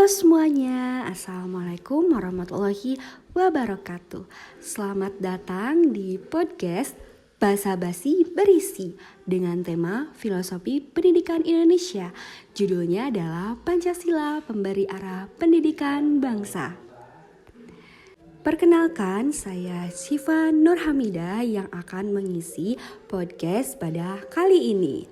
semuanya, Assalamualaikum warahmatullahi wabarakatuh. Selamat datang di podcast Basa-Basi Berisi dengan tema Filosofi Pendidikan Indonesia. Judulnya adalah Pancasila Pemberi Arah Pendidikan Bangsa. Perkenalkan, saya Syifa Nurhamidah yang akan mengisi podcast pada kali ini.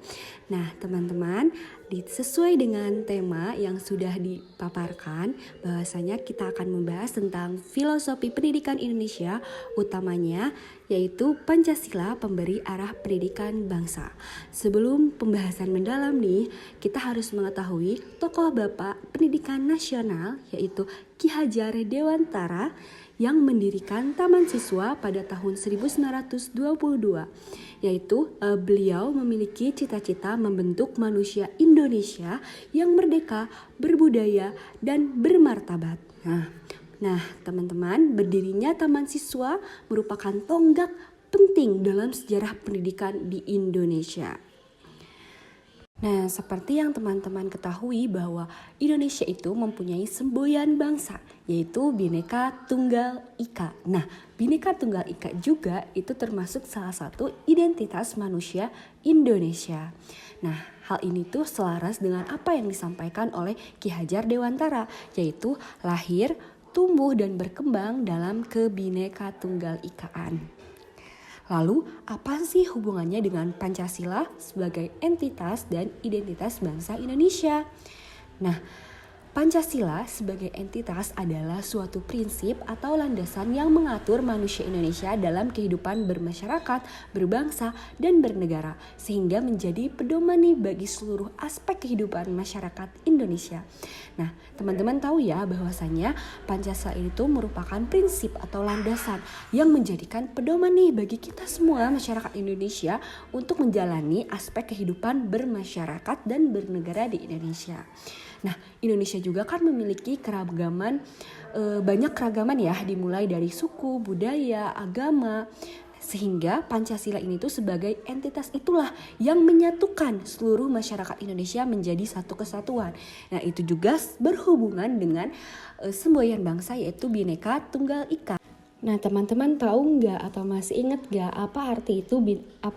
Nah, teman-teman, sesuai dengan tema yang sudah dipaparkan, bahwasanya kita akan membahas tentang filosofi pendidikan Indonesia, utamanya yaitu Pancasila Pemberi Arah Pendidikan Bangsa. Sebelum pembahasan mendalam nih, kita harus mengetahui tokoh Bapak Pendidikan Nasional yaitu Ki Hajar Dewantara yang mendirikan Taman Siswa pada tahun 1922, yaitu beliau memiliki cita-cita membentuk manusia Indonesia yang merdeka, berbudaya, dan bermartabat. Nah, teman-teman, berdirinya Taman Siswa merupakan tonggak penting dalam sejarah pendidikan di Indonesia. Nah, seperti yang teman-teman ketahui bahwa Indonesia itu mempunyai semboyan bangsa, yaitu Bhinneka Tunggal Ika. Nah, Bhinneka Tunggal Ika juga itu termasuk salah satu identitas manusia Indonesia. Nah, hal ini tuh selaras dengan apa yang disampaikan oleh Ki Hajar Dewantara, yaitu lahir, tumbuh, dan berkembang dalam Kebhinneka Tunggal Ikaan. Lalu, apa sih hubungannya dengan Pancasila sebagai entitas dan identitas bangsa Indonesia? Nah, Pancasila sebagai entitas adalah suatu prinsip atau landasan yang mengatur manusia Indonesia dalam kehidupan bermasyarakat, berbangsa, dan bernegara, sehingga menjadi pedoman bagi seluruh aspek kehidupan masyarakat Indonesia. Nah, teman-teman tahu ya bahwasanya Pancasila itu merupakan prinsip atau landasan yang menjadikan pedoman bagi kita semua masyarakat Indonesia untuk menjalani aspek kehidupan bermasyarakat dan bernegara di Indonesia. Nah, Indonesia juga kan memiliki keragaman, banyak keragaman ya, dimulai dari suku, budaya, agama, sehingga Pancasila ini tuh sebagai entitas itulah yang menyatukan seluruh masyarakat Indonesia menjadi satu kesatuan. Nah, itu juga berhubungan dengan semboyan bangsa yaitu Bhinneka Tunggal Ika. Nah, teman-teman tahu nggak atau masih ingat nggak apa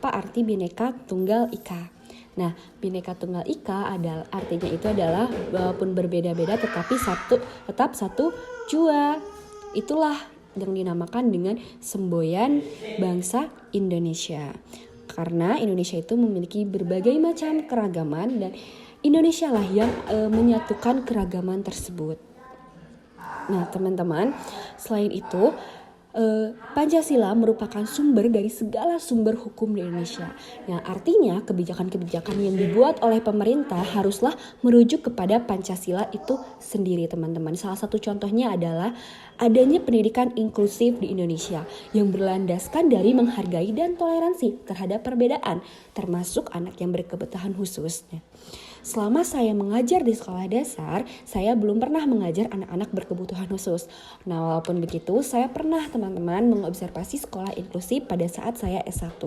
arti Bhinneka Tunggal Ika? Nah, Bhinneka Tunggal Ika artinya itu adalah walaupun berbeda-beda tetap satu jua. Itulah yang dinamakan dengan semboyan bangsa Indonesia. Karena Indonesia itu memiliki berbagai macam keragaman dan Indonesia lah yang menyatukan keragaman tersebut. Nah, teman-teman, selain itu Pancasila merupakan sumber dari segala sumber hukum di Indonesia. Yang artinya kebijakan-kebijakan yang dibuat oleh pemerintah haruslah merujuk kepada Pancasila itu sendiri, teman-teman. Salah satu contohnya adalah adanya pendidikan inklusif di Indonesia yang berlandaskan dari menghargai dan toleransi terhadap perbedaan, termasuk anak yang berkebutuhan khusus. Selama saya mengajar di sekolah dasar, saya belum pernah mengajar anak-anak berkebutuhan khusus. Nah, walaupun begitu, saya pernah teman-teman mengobservasi sekolah inklusif pada saat saya S1.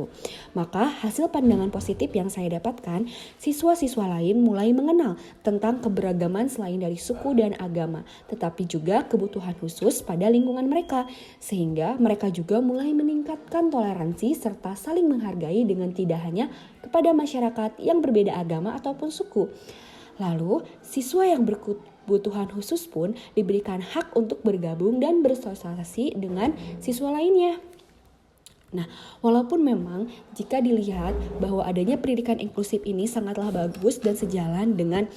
Maka hasil pandangan positif yang saya dapatkan, siswa-siswa lain mulai mengenal tentang keberagaman selain dari suku dan agama, tetapi juga kebutuhan khusus pada lingkungan mereka, sehingga mereka juga mulai meningkatkan toleransi serta saling menghargai dengan tidak hanya kepada masyarakat yang berbeda agama ataupun suku. Lalu, siswa yang berkebutuhan khusus pun diberikan hak untuk bergabung dan bersosialisasi dengan siswa lainnya. Nah, walaupun memang jika dilihat bahwa adanya pendidikan inklusif ini sangatlah bagus dan sejalan dengan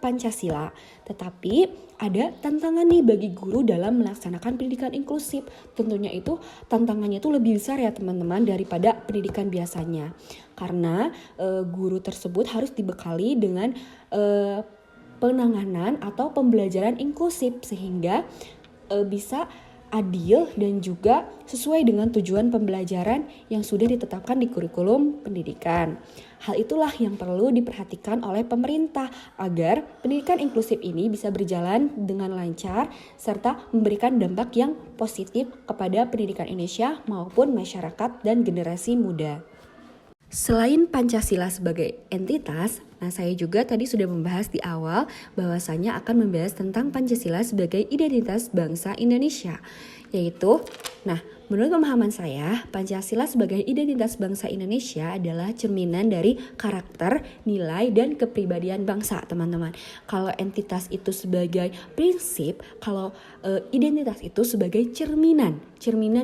Pancasila, tetapi ada tantangan bagi guru dalam melaksanakan pendidikan inklusif. Tentunya itu tantangannya itu lebih besar ya teman-teman daripada pendidikan biasanya. Karena guru tersebut harus dibekali dengan penanganan atau pembelajaran inklusif sehingga bisa adil dan juga sesuai dengan tujuan pembelajaran yang sudah ditetapkan di kurikulum pendidikan. Hal itulah yang perlu diperhatikan oleh pemerintah agar pendidikan inklusif ini bisa berjalan dengan lancar serta memberikan dampak yang positif kepada pendidikan Indonesia maupun masyarakat dan generasi muda. Selain Pancasila sebagai entitas, saya juga tadi sudah membahas di awal bahwasanya akan membahas tentang Pancasila sebagai identitas bangsa Indonesia. Yaitu, menurut pemahaman saya, Pancasila sebagai identitas bangsa Indonesia adalah cerminan dari karakter, nilai, dan kepribadian bangsa, teman-teman. Kalau entitas itu sebagai prinsip, kalau identitas itu sebagai cerminan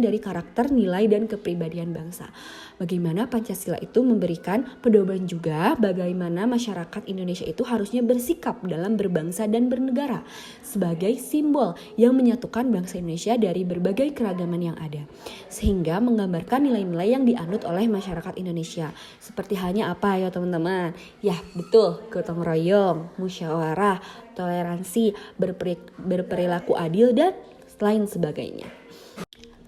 dari karakter, nilai, dan kepribadian bangsa. Bagaimana Pancasila itu memberikan pedoman juga bagaimana masyarakat Indonesia itu harusnya bersikap dalam berbangsa dan bernegara sebagai simbol yang menyatukan bangsa Indonesia dari berbagai keragaman yang ada, sehingga menggambarkan nilai-nilai yang dianut oleh masyarakat Indonesia. Seperti halnya apa ya teman-teman? Ya betul, gotong royong, musyawarah, toleransi, berperilaku adil, dan lain sebagainya.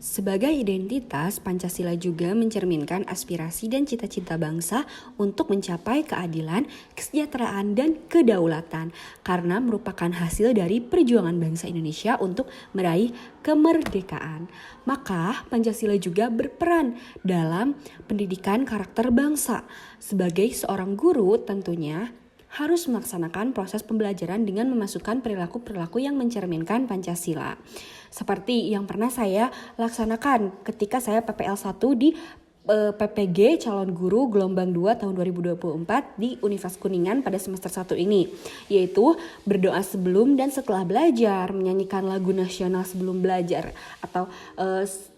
Sebagai identitas, Pancasila juga mencerminkan aspirasi dan cita-cita bangsa untuk mencapai keadilan, kesejahteraan, dan kedaulatan karena merupakan hasil dari perjuangan bangsa Indonesia untuk meraih kemerdekaan. Maka Pancasila juga berperan dalam pendidikan karakter bangsa. Sebagai seorang guru tentunya harus melaksanakan proses pembelajaran dengan memasukkan perilaku-perilaku yang mencerminkan Pancasila. Seperti yang pernah saya laksanakan ketika saya PPL 1 di PPG calon guru gelombang 2 tahun 2024 di Universitas Kuningan pada semester 1 ini, yaitu berdoa sebelum dan setelah belajar, menyanyikan lagu nasional sebelum belajar atau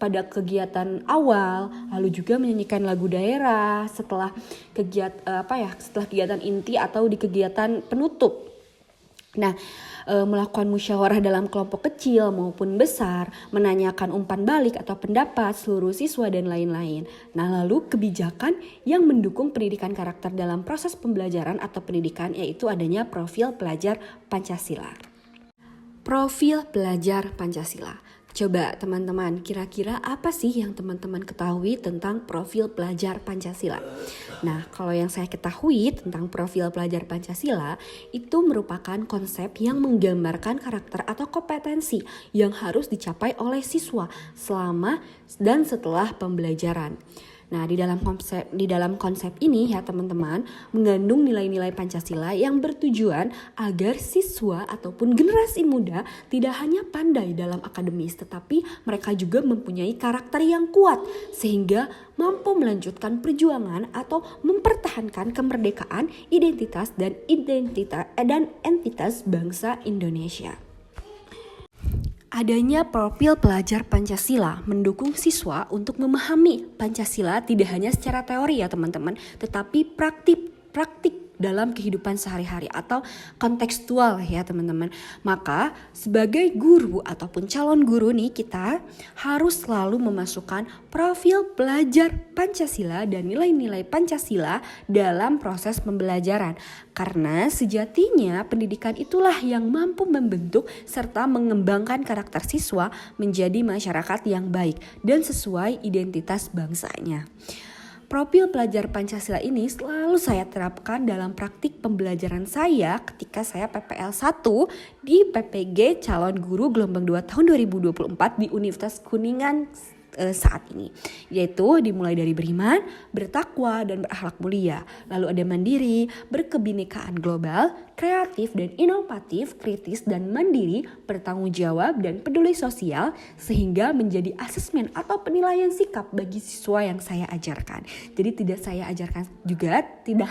pada kegiatan awal, lalu juga menyanyikan lagu daerah setelah kegiatan inti atau di kegiatan penutup. Melakukan musyawarah dalam kelompok kecil maupun besar, menanyakan umpan balik atau pendapat seluruh siswa dan lain-lain. Lalu kebijakan yang mendukung pendidikan karakter dalam proses pembelajaran atau pendidikan, yaitu adanya profil pelajar Pancasila. Profil pelajar Pancasila. Coba teman-teman, kira-kira apa sih yang teman-teman ketahui tentang profil pelajar Pancasila? Kalau yang saya ketahui tentang profil pelajar Pancasila, itu merupakan konsep yang menggambarkan karakter atau kompetensi yang harus dicapai oleh siswa selama dan setelah pembelajaran. Di dalam konsep ini ya teman-teman, mengandung nilai-nilai Pancasila yang bertujuan agar siswa ataupun generasi muda tidak hanya pandai dalam akademis, tetapi mereka juga mempunyai karakter yang kuat sehingga mampu melanjutkan perjuangan atau mempertahankan kemerdekaan, identitas dan entitas bangsa Indonesia. Adanya profil pelajar Pancasila mendukung siswa untuk memahami Pancasila tidak hanya secara teori ya teman-teman, tetapi praktik dalam kehidupan sehari-hari atau kontekstual ya teman-teman. Maka sebagai guru ataupun calon guru nih, kita harus selalu memasukkan profil pelajar Pancasila dan nilai-nilai Pancasila dalam proses pembelajaran. Karena sejatinya pendidikan itulah yang mampu membentuk serta mengembangkan karakter siswa menjadi masyarakat yang baik dan sesuai identitas bangsanya. Profil pelajar Pancasila ini selalu saya terapkan dalam praktik pembelajaran saya ketika saya PPL 1 di PPG calon guru gelombang 2 tahun 2024 di Universitas Kuningan saat ini, yaitu dimulai dari beriman, bertakwa, dan berakhlak mulia. Lalu ada mandiri, berkebinekaan global, kreatif dan inovatif, kritis dan mandiri, bertanggung jawab dan peduli sosial, sehingga menjadi asesmen atau penilaian sikap bagi siswa yang saya ajarkan. Jadi tidak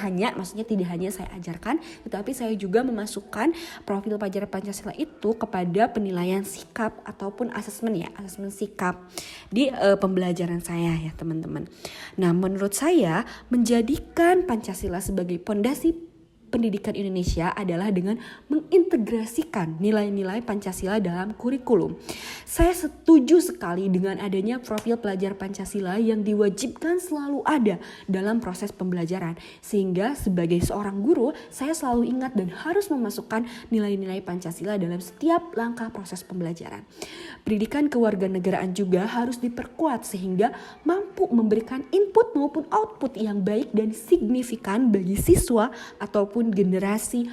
hanya saya ajarkan, tetapi saya juga memasukkan profil pelajar Pancasila itu kepada penilaian sikap ataupun asesmen sikap di pembelajaran saya ya teman-teman. Menurut saya menjadikan Pancasila sebagai pondasi pendidikan Indonesia adalah dengan mengintegrasikan nilai-nilai Pancasila dalam kurikulum. Saya setuju sekali dengan adanya profil pelajar Pancasila yang diwajibkan selalu ada dalam proses pembelajaran. Sehingga sebagai seorang guru, saya selalu ingat dan harus memasukkan nilai-nilai Pancasila dalam setiap langkah proses pembelajaran. Pendidikan kewarganegaraan juga harus diperkuat sehingga mampu memberikan input maupun output yang baik dan signifikan bagi siswa ataupun generasi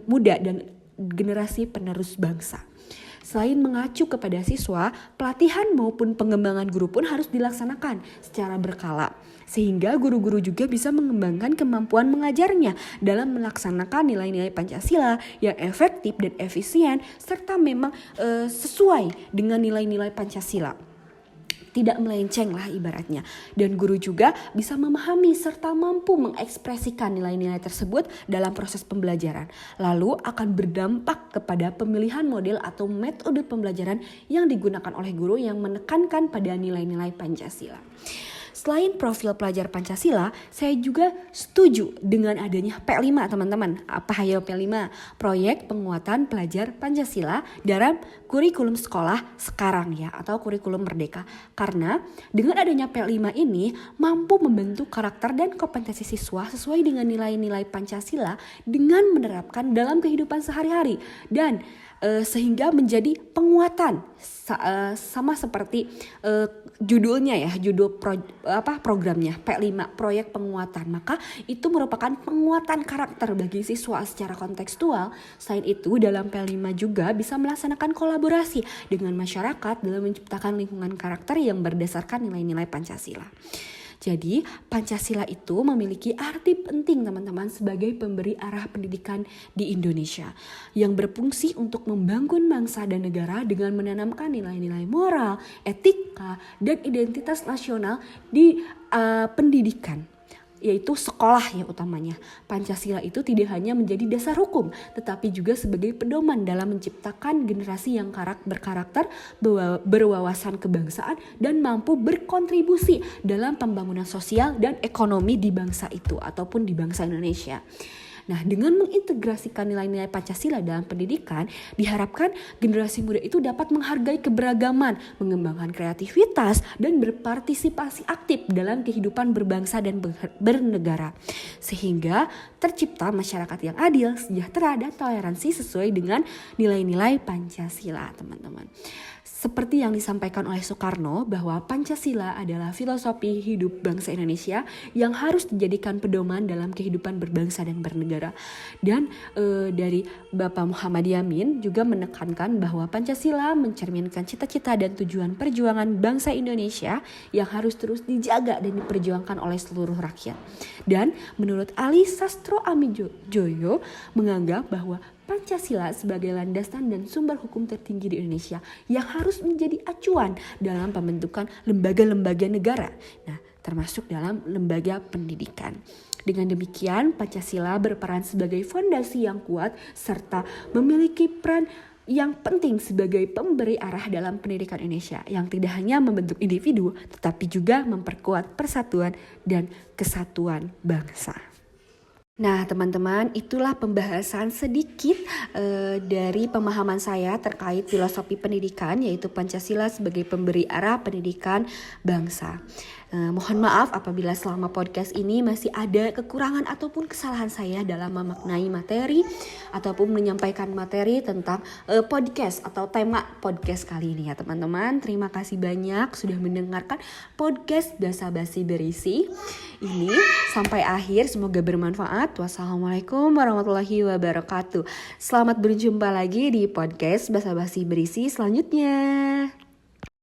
muda dan generasi penerus bangsa. Selain mengacu kepada siswa, pelatihan maupun pengembangan guru pun harus dilaksanakan secara berkala. Sehingga guru-guru juga bisa mengembangkan kemampuan mengajarnya dalam melaksanakan nilai-nilai Pancasila yang efektif dan efisien serta memang sesuai dengan nilai-nilai Pancasila. Tidak melenceng lah ibaratnya. Dan guru juga bisa memahami serta mampu mengekspresikan nilai-nilai tersebut dalam proses pembelajaran. Lalu akan berdampak kepada pemilihan model atau metode pembelajaran yang digunakan oleh guru yang menekankan pada nilai-nilai Pancasila. Selain profil pelajar Pancasila, saya juga setuju dengan adanya P5 teman-teman. Apa ya P5? Proyek penguatan pelajar Pancasila dalam kurikulum sekolah sekarang ya, atau kurikulum merdeka. Karena dengan adanya P5 ini mampu membentuk karakter dan kompetensi siswa sesuai dengan nilai-nilai Pancasila dengan menerapkan dalam kehidupan sehari-hari. Dan sehingga menjadi penguatan sama seperti judulnya ya, judul programnya P5 proyek penguatan. Maka itu merupakan penguatan karakter bagi siswa secara kontekstual. Selain itu dalam P5 juga bisa melaksanakan kolaborasi dengan masyarakat dalam menciptakan lingkungan karakter yang berdasarkan nilai-nilai Pancasila. Jadi Pancasila itu memiliki arti penting teman-teman sebagai pemberi arah pendidikan di Indonesia yang berfungsi untuk membangun bangsa dan negara dengan menanamkan nilai-nilai moral, etika, dan identitas nasional di pendidikan, yaitu sekolah ya utamanya. Pancasila itu tidak hanya menjadi dasar hukum, tetapi juga sebagai pedoman dalam menciptakan generasi yang berkarakter, berwawasan kebangsaan, dan mampu berkontribusi dalam pembangunan sosial dan ekonomi di bangsa itu ataupun di bangsa Indonesia. Nah, dengan mengintegrasikan nilai-nilai Pancasila dalam pendidikan, diharapkan generasi muda itu dapat menghargai keberagaman, mengembangkan kreativitas, dan berpartisipasi aktif dalam kehidupan berbangsa dan bernegara. Sehingga tercipta masyarakat yang adil, sejahtera, dan toleransi sesuai dengan nilai-nilai Pancasila, teman-teman. Seperti yang disampaikan oleh Soekarno bahwa Pancasila adalah filosofi hidup bangsa Indonesia yang harus dijadikan pedoman dalam kehidupan berbangsa dan bernegara. Dan dari Bapak Muhammad Yamin juga menekankan bahwa Pancasila mencerminkan cita-cita dan tujuan perjuangan bangsa Indonesia yang harus terus dijaga dan diperjuangkan oleh seluruh rakyat. Dan menurut Ali Sastro Amijoyo menganggap bahwa Pancasila sebagai landasan dan sumber hukum tertinggi di Indonesia yang harus menjadi acuan dalam pembentukan lembaga-lembaga negara, termasuk dalam lembaga pendidikan. Dengan demikian, Pancasila berperan sebagai fondasi yang kuat serta memiliki peran yang penting sebagai pemberi arah dalam pendidikan Indonesia yang tidak hanya membentuk individu tetapi juga memperkuat persatuan dan kesatuan bangsa. Nah teman-teman, itulah pembahasan sedikit dari pemahaman saya terkait filosofi pendidikan, yaitu Pancasila sebagai pemberi arah pendidikan bangsa. Mohon maaf apabila selama podcast ini masih ada kekurangan ataupun kesalahan saya dalam memaknai materi ataupun menyampaikan materi tentang podcast atau tema podcast kali ini ya teman-teman. Terima kasih banyak sudah mendengarkan podcast Basa-Basi Berisi ini sampai akhir, semoga bermanfaat. Wassalamualaikum warahmatullahi wabarakatuh. Selamat berjumpa lagi di podcast Basa-Basi Berisi selanjutnya.